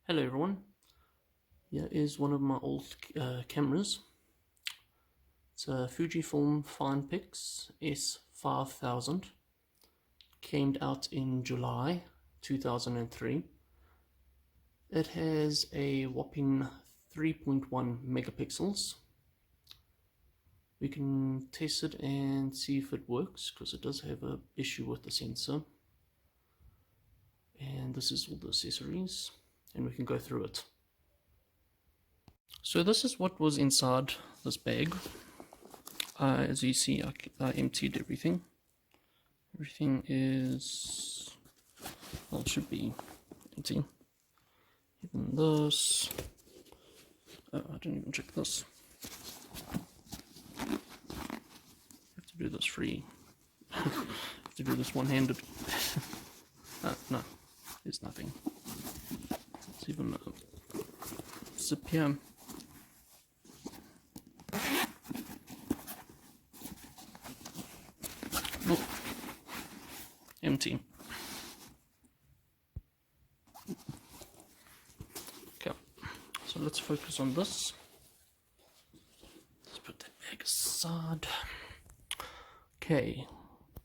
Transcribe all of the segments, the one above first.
Hello everyone, here is one of my old cameras. It's a Fujifilm Finepix S5000. Came out in July 2003. It has a whopping 3.1 megapixels. We can test it and see if it works, because it does have an issue with the sensor. And this is all the accessories, and we can go through it. So this is what was inside this bag. As you see, I emptied everything. Everything is, well, it should be empty. Even this. Oh, I didn't even check this. I have to do this free. I have to do this one-handed. No, there's nothing. It's even a zip here. Oh, empty. Okay, so let's focus on this. Let's put that bag aside. Okay,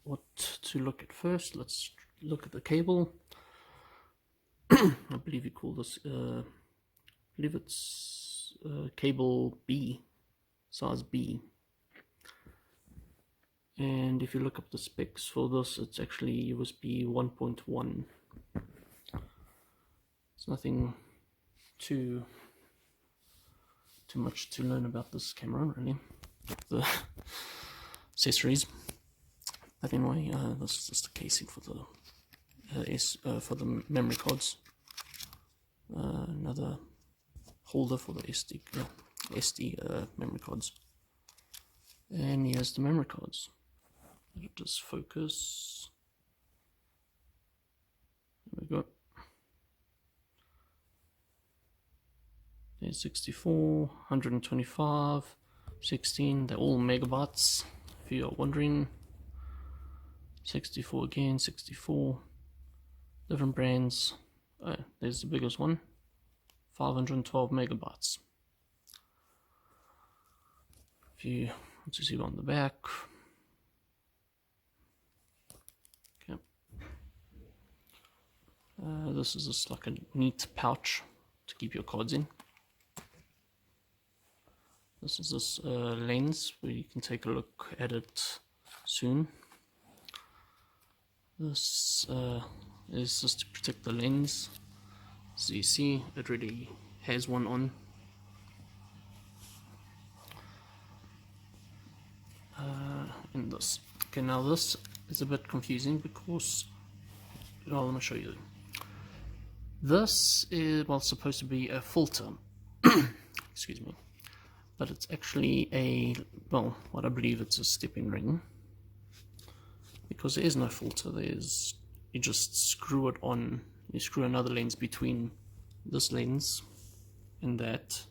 what to look at first? Let's look at the cable. I believe you call this, I believe it's cable B, size B. And if you look up the specs for this, it's actually USB 1.1. It's nothing too much to learn about this camera, really. The accessories. But anyway, this is just the casing for the memory cards. Another holder for the SD memory cards. And here's the memory cards. It'll just focus. There we go. There's 64, 125, 16. They're all megabytes, if you are wondering. 64 again, 64. Different brands. Oh, there's the biggest one. 512 megabytes. If you want to see it on the back. Okay. This is just like a neat pouch to keep your cards in. This is this lens where you can take a look at it soon. This is just to protect the lens. So you see, it really has one on. And this. Okay, now this is a bit confusing because, well, let me show you. This is, well, supposed to be a filter. Excuse me. But it's actually a, well, what I believe it's a stepping ring. Because there is no filter, you just screw it on, you screw another lens between this lens and that,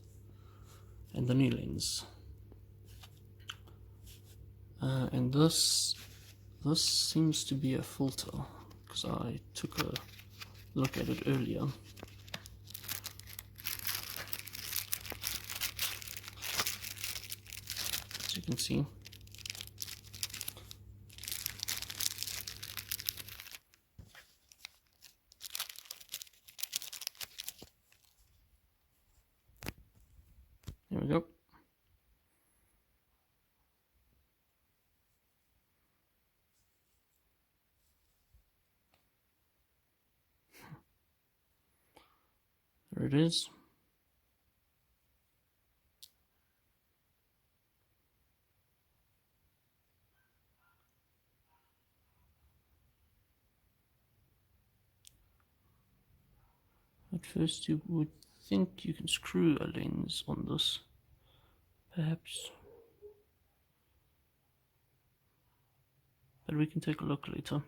and the new lens. And this seems to be a filter, because I took a look at it earlier. As you can see. There we go. There it is. At first you would think you can screw a lens on this, perhaps. But we can take a look later.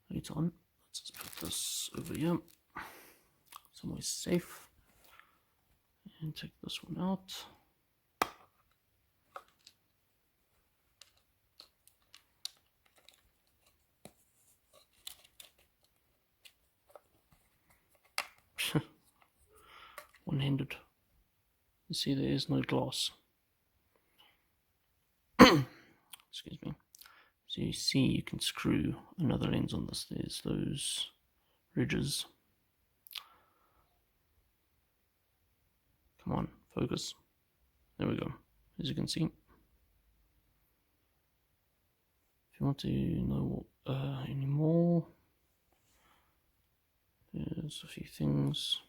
Later on. Let's just put this over here, somewhere safe, and take this one out. one-handed. You see there is no glass. Excuse me. So you see you can screw another lens on this. There's those ridges. Come on, focus. There we go. As you can see. If you want to know any more, there's a few things.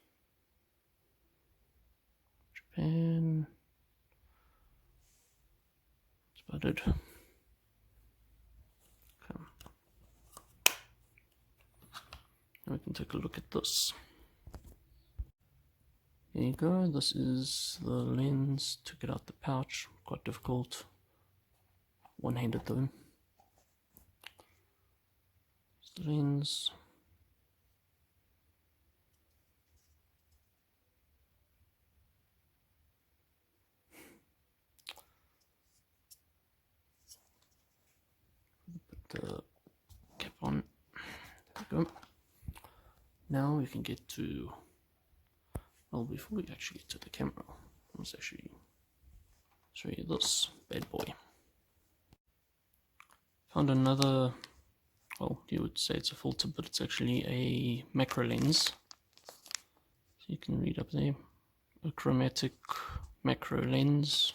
Japan. That's about it. Okay. Now we can take a look at this. There you go. This is the lens. Took it out the pouch. Quite difficult. One-handed though. It's the lens. Put the cap on. There we go. Now we can get to, well, before we actually get to the camera, let's actually show you this bad boy. Found another, well, you would say it's a filter, but it's actually a macro lens. So you can read up there, a chromatic macro lens,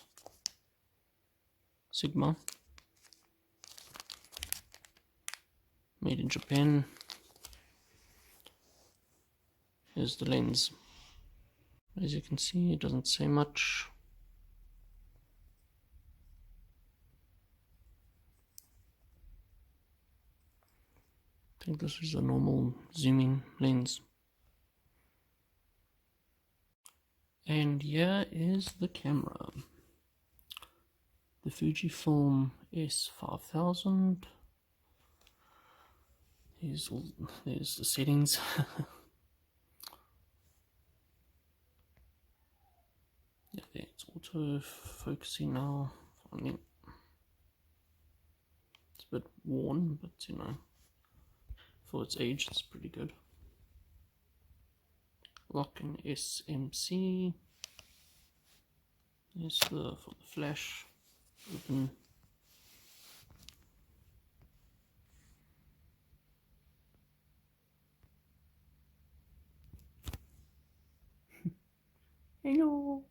Sigma, made in Japan. Here's the lens. As you can see, it doesn't say much. I think this is a normal zooming lens. And here is the camera. The Fujifilm S5000. There's the settings. Yeah, it's auto focusing now. Finally. It's a bit worn, but you know, for its age, it's pretty good. Lock and SMC. Here's for the flash. Open. Hello.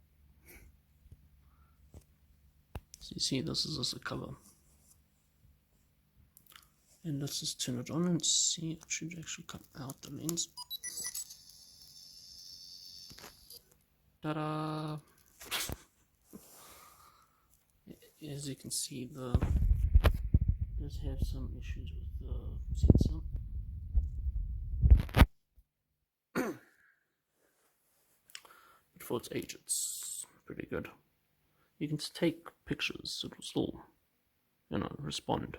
So you see, this is just a cover. And let's just turn it on and see. It should actually come out the lens. Ta-da! As you can see, it does have some issues with the sensor. But for its age, it's pretty good. You can take pictures, it will still, you know, respond.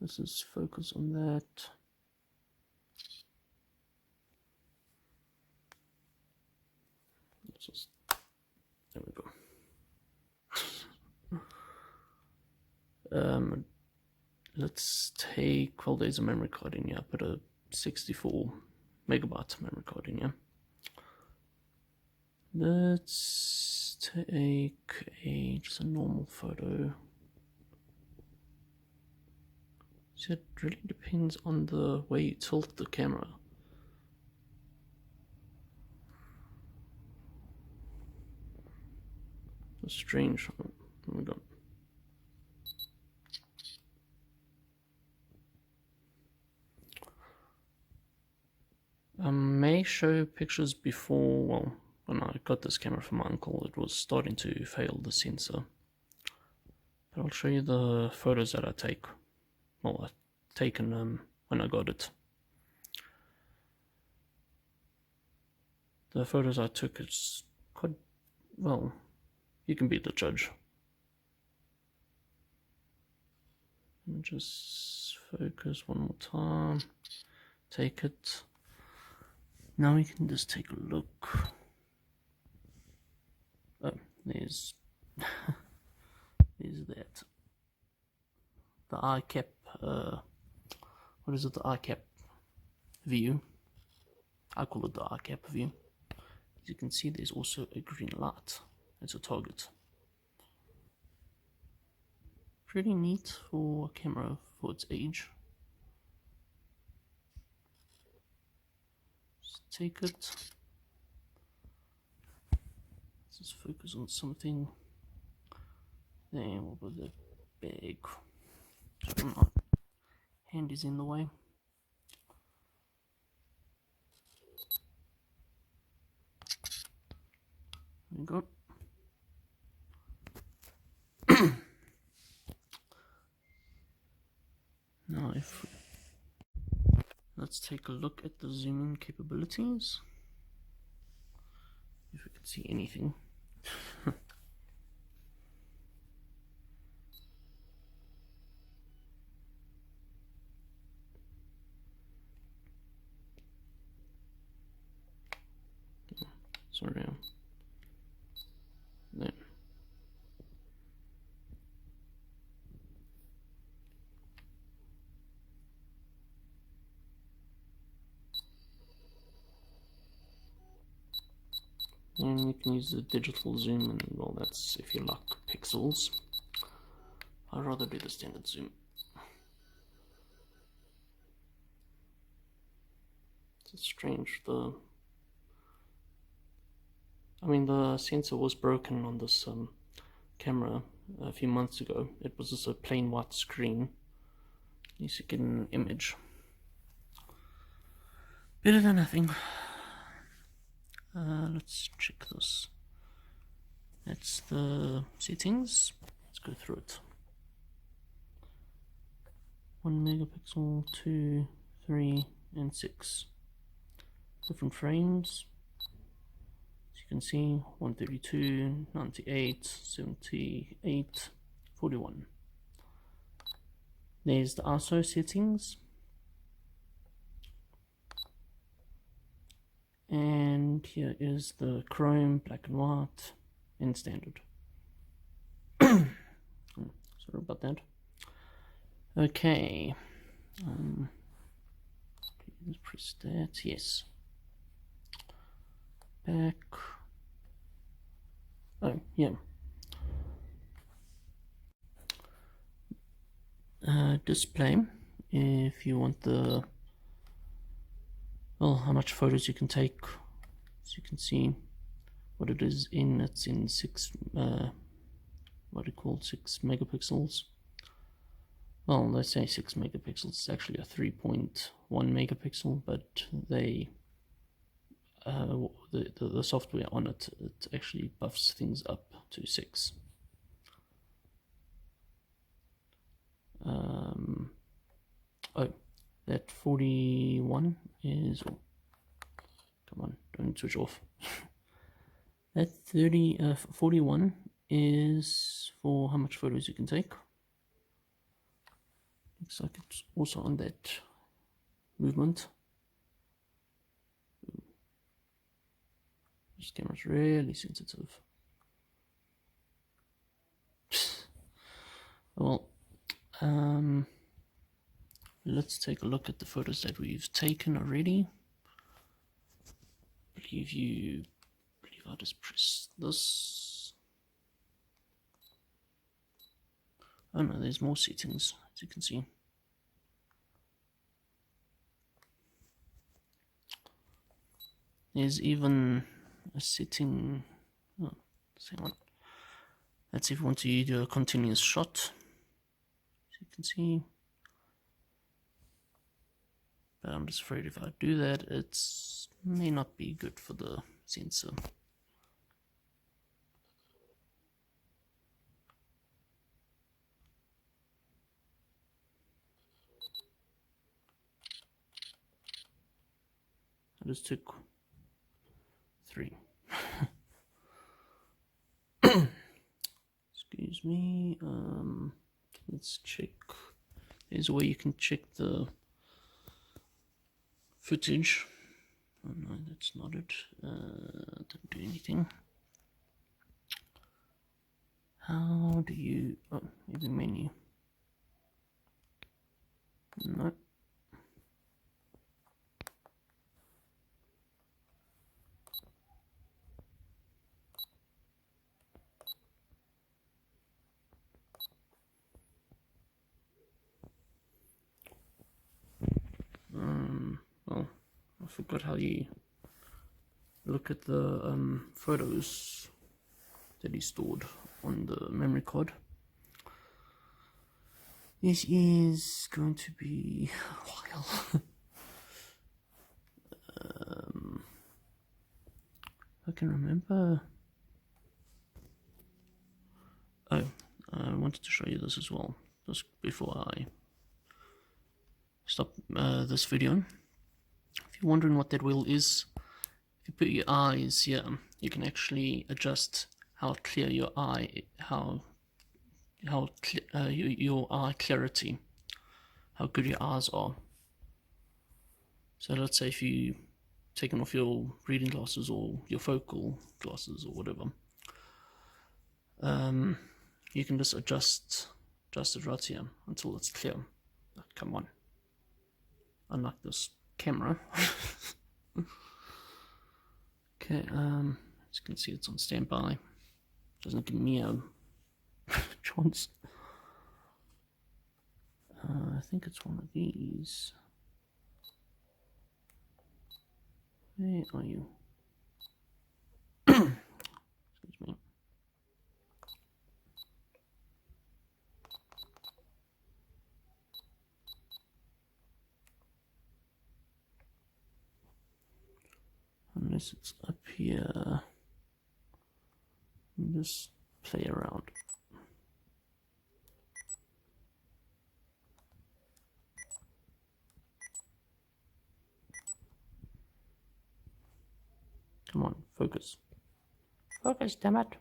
This is focus on that. Let's just, there we go. Let's take, well, there's a memory card in here. I put a 64 megabyte memory card in here. Let's take just a normal photo. So it really depends on the way you tilt the camera. It's strange. Oh my god. I may show pictures before, well, when I got this camera from my uncle, it was starting to fail the sensor. But I'll show you the photos that I take. Well, I've taken when I got it. The photos I took is quite, well, you can be the judge. Let me just focus one more time. Take it. Now we can just take a look. Oh, there's there's that. The eye cap, what is it, the eye cap view? I call it the eye cap view. As you can see, there's also a green light. It's a target. Pretty neat for a camera for its age. Just take it. Let's just focus on something. Then we'll put the bag. So my hand is in the way. There we go. Now let's take a look at the zoom in capabilities. If we can see anything. Sorry. There. And you can use the digital zoom, and well, that's if you like pixels. I'd rather do the standard zoom. It's strange. The sensor was broken on this camera a few months ago. It was just a plain white screen. At least you get an image. Better than nothing. Let's check this. That's the settings. Let's go through it. 1 megapixel, 2, 3, and 6. Different frames. As you can see, 132, 98, 78, 41. There's the ISO settings. And here is the chrome, black and white, and standard. Sorry about that. Okay. Please press that. Yes. Back. Oh, yeah. Display. If you want the, well, how much photos you can take. As you can see, what it is in. It's in 6 megapixels. Well, let's say 6 megapixels. It's actually a 3.1 megapixel, but they the software on it actually buffs things up to 6. Oh, that 41 is, oh, come on, don't switch off. That 41 is for how much photos you can take. Looks like it's also on that movement. This camera's really sensitive. Well, let's take a look at the photos that we've taken already. I believe I'll just press this. Oh no, there's more settings, as you can see. There's even a setting, oh, same one. That's if you want to do a continuous shot, as you can see. But I'm just afraid if I do that, it may not be good for the sensor. I just took 3. Excuse me. Let's check. There's a way you can check the footage. Oh no, that's not it. Didn't do anything. How do you? Oh, maybe menu. No. forgot how you look at the photos that he stored on the memory card. This is going to be a while. I can remember. Oh, I wanted to show you this as well, just before I stop this video. If you're wondering what that wheel is, if you put your eyes here, you can actually adjust how clear your eye, your eye clarity, how good your eyes are. So let's say if you taken off your reading glasses or your focal glasses or whatever, you can just adjust it right here until it's clear. Oh, come on, unlike this camera. Okay, as you can see, it's on standby. Doesn't give me a chance. I think it's one of these. Where are you? Excuse me. Unless it's up here. Just play around. Come on, focus. Focus, damn it.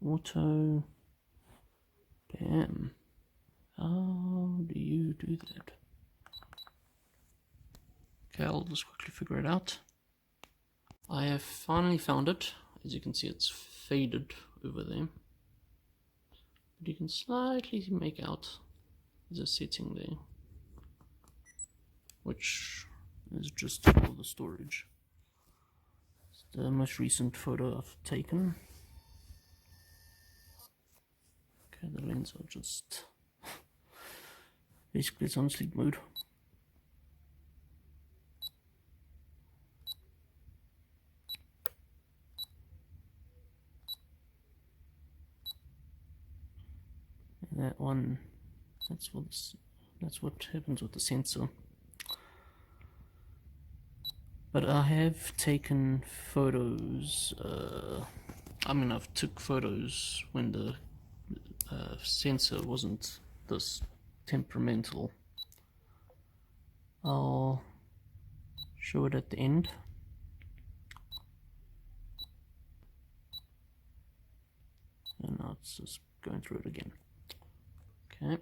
Auto. Damn. How do you do that? Okay, I'll just quickly figure it out. I have finally found it. As you can see, it's faded over there. But you can slightly make out there's a setting there, which is just for the storage. It's the most recent photo I've taken. Okay, the lens are just basically it's on sleep mode. And that one, that's what happens with the sensor. But I have taken photos. I've took photos when the sensor wasn't this temperamental. I'll show it at the end. And now it's just going through it again. Okay.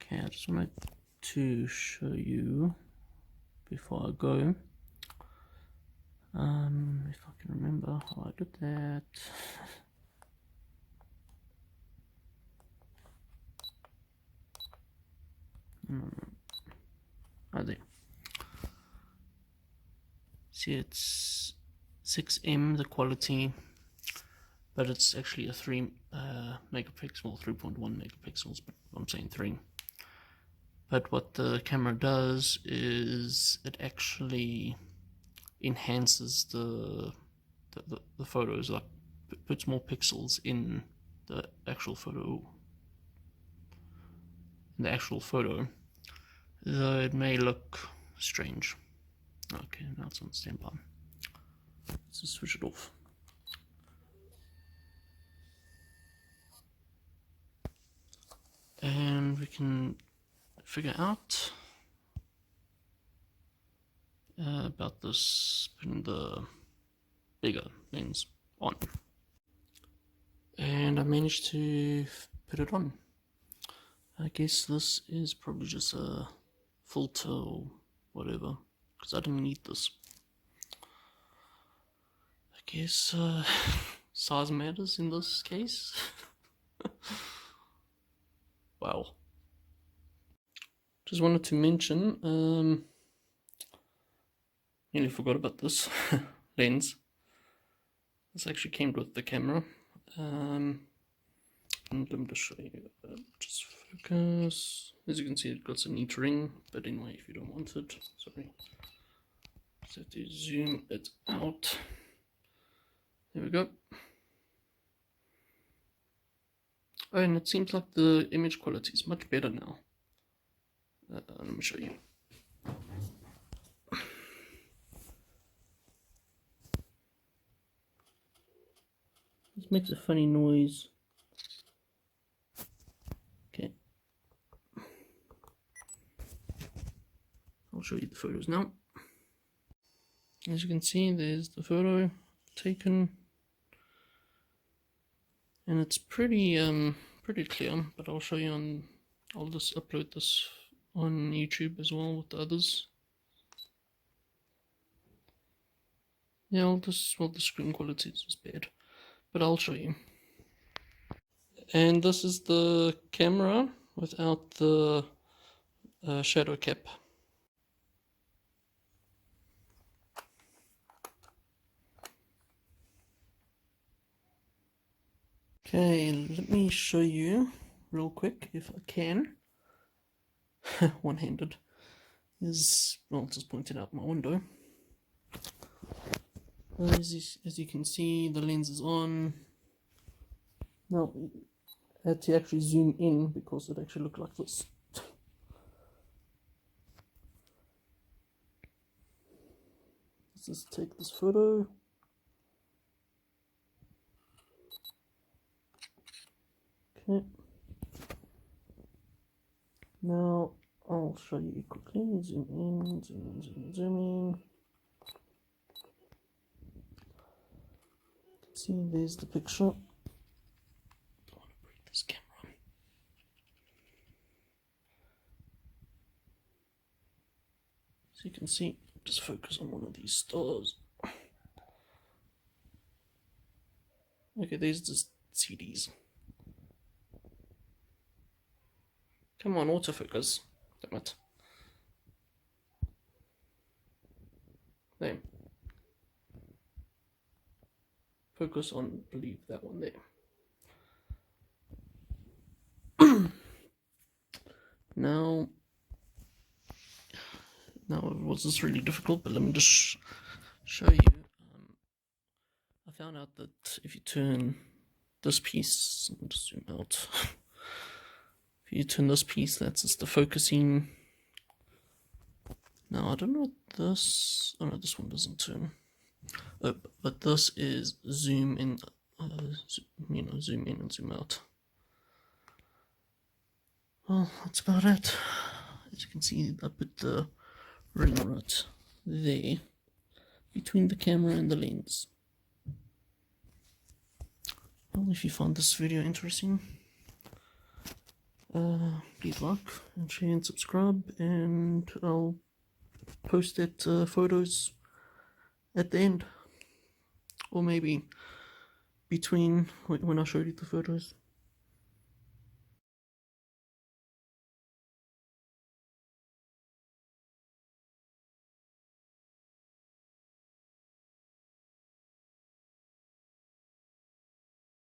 Okay, I just wanted to show you before I go, if I can remember how I did that. Oh, there. See, it's 6M the quality, but it's actually a 3 megapixel, 3.1 megapixels, but I'm saying 3. But what the camera does is it actually enhances the photos, like puts more pixels in the actual photo. Though it may look strange. Okay, now it's on standby. Let's just switch it off. And we can figure out about this, putting the bigger lens on. And I managed to put it on. I guess this is probably just a filter or whatever, because I didn't need this. I guess size matters in this case. Wow. Just wanted to mention, nearly forgot about this lens. This actually came with the camera. And let me just show you. Just focus. As you can see, it got a neat ring, but anyway, if you don't want it, sorry. Just have to zoom it out. There we go. Oh, and it seems like the image quality is much better now. Let me show you. This makes a funny noise. Okay. I'll show you the photos now. As you can see, there's the photo taken. And it's pretty clear, but I'll show you on, I'll just upload this on YouTube as well with the others. Yeah, well, the screen quality is just bad, but I'll show you. And this is the camera without the shadow cap. Okay, let me show you real quick if I can. One-handed is, well, just pointed out my window. As you can see, the lens is on. Now, I had to actually zoom in because it actually looked like this. Let's just take this photo. Okay. Now, I'll show you quickly. Zoom in, zoom in. See, there's the picture. I don't want to break this camera. So you can see, just focus on one of these stars. Okay, there's just CDs. Come on, autofocus. Damn it. There. Focus on, believe that one there. Now it was just really difficult, but let me just show you. I found out that if you turn this piece, let me just zoom out. If you turn this piece, that's just the focusing. Now I don't know what this. Oh no, this one doesn't turn. Oh, but this is zoom in. Zoom in and zoom out. Well, that's about it. As you can see, I put the ring right there between the camera and the lens. Well, if you found this video interesting, please like and share and subscribe, and I'll post that photos at the end, or maybe between when I show you the photos.